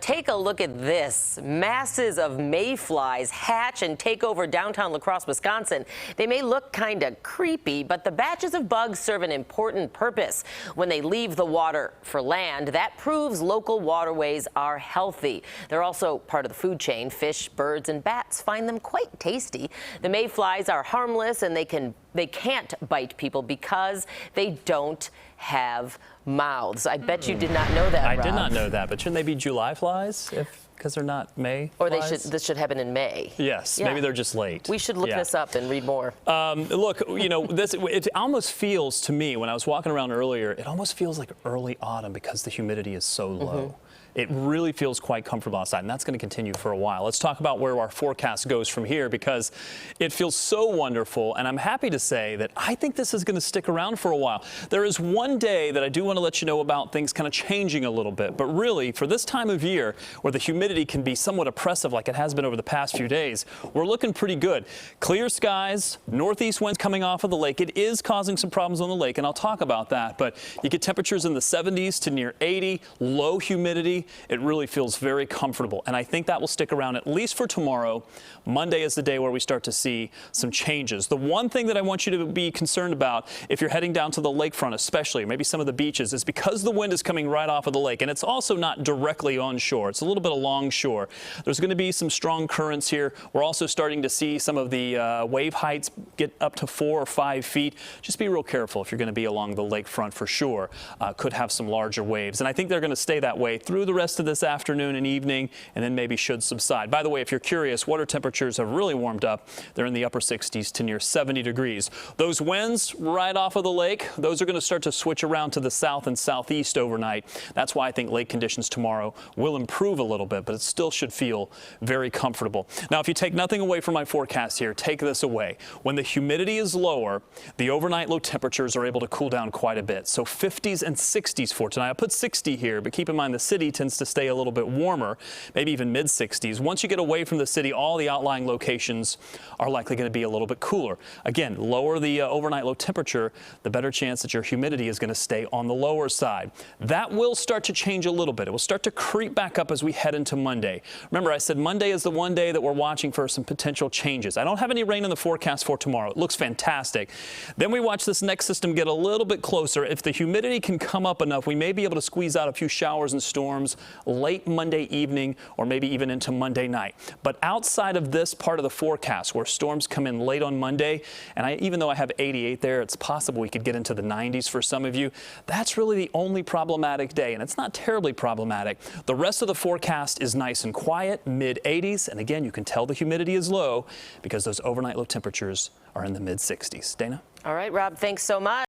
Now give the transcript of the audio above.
Take a look at this. Masses of mayflies hatch and take over downtown La Crosse, Wisconsin. They may look kind of creepy, but the batches of bugs serve an important purpose. When they leave the water for land, that proves local waterways are healthy. They're also part of the food chain. Fish, birds, and bats find them quite tasty. The mayflies are harmless and they can't bite people because they don't have mouths. I bet you did not know that, Rob. I did not know that, but shouldn't they be July flies because they're not May Or flies? this should happen in May. Yes, maybe they're just late. We should look this up and read more. Look, you know, it almost feels to me, when I was walking around earlier, it almost feels like early autumn because the humidity is so low. It really feels quite comfortable outside, and that's going to continue for a while. Let's talk about where our forecast goes from here because it feels so wonderful, and I'm happy to say that I think this is going to stick around for a while. There is one day that I do want to let you know about things kind of changing a little bit, but really, for this time of year where the humidity can be somewhat oppressive like it has been over the past few days, we're looking pretty good. Clear skies, northeast winds coming off of the lake. It is causing some problems on the lake, and I'll talk about that, but you get temperatures in the 70s to near 80, low humidity. It really feels very comfortable, and I think that will stick around at least for tomorrow. Monday is the day where we start to see some changes. The one thing that I want you to be concerned about if you're heading down to the lakefront, especially, or maybe some of the beaches, is because the wind is coming right off of the lake, and it's also not directly on shore. It's a little bit along shore. There's going to be some strong currents here. We're also starting to see some of the wave heights get up to 4 or 5 feet. Just be real careful if you're going to be along the lakefront for sure. Could have some larger waves, and I think they're going to stay that way through the rest of this afternoon and evening, and then maybe should subside. By the way, if you're curious, water temperatures have really warmed up. They're in the upper 60s to near 70 degrees. Those winds right off of the lake, those are going to start to switch around to the south and southeast overnight. That's why I think lake conditions tomorrow will improve a little bit, but it still should feel very comfortable. Now, if you take nothing away from my forecast here, take this away. When the humidity is lower, the overnight low temperatures are able to cool down quite a bit. So 50s and 60s for tonight. I put 60 here, but keep in mind the city tends to stay a little bit warmer, maybe even mid-60s. Once you get away from the city, all the outlying locations are likely going to be a little bit cooler. Again, lower the overnight low temperature, the better chance that your humidity is going to stay on the lower side. That will start to change a little bit. It will start to creep back up as we head into Monday. Remember, I said Monday is the one day that we're watching for some potential changes. I don't have any rain in the forecast for tomorrow. It looks fantastic. Then we watch this next system get a little bit closer. If the humidity can come up enough, we may be able to squeeze out a few showers and storms late Monday evening or maybe even into Monday night. But outside of this part of the forecast where storms come in late on Monday, and even though I have 88 there, it's possible we could get into the 90s for some of you. That's really the only problematic day, and it's not terribly problematic. The rest of the forecast is nice and quiet, mid-80s, and again, you can tell the humidity is low because those overnight low temperatures are in the mid-60s. Dana? All right, Rob, thanks so much.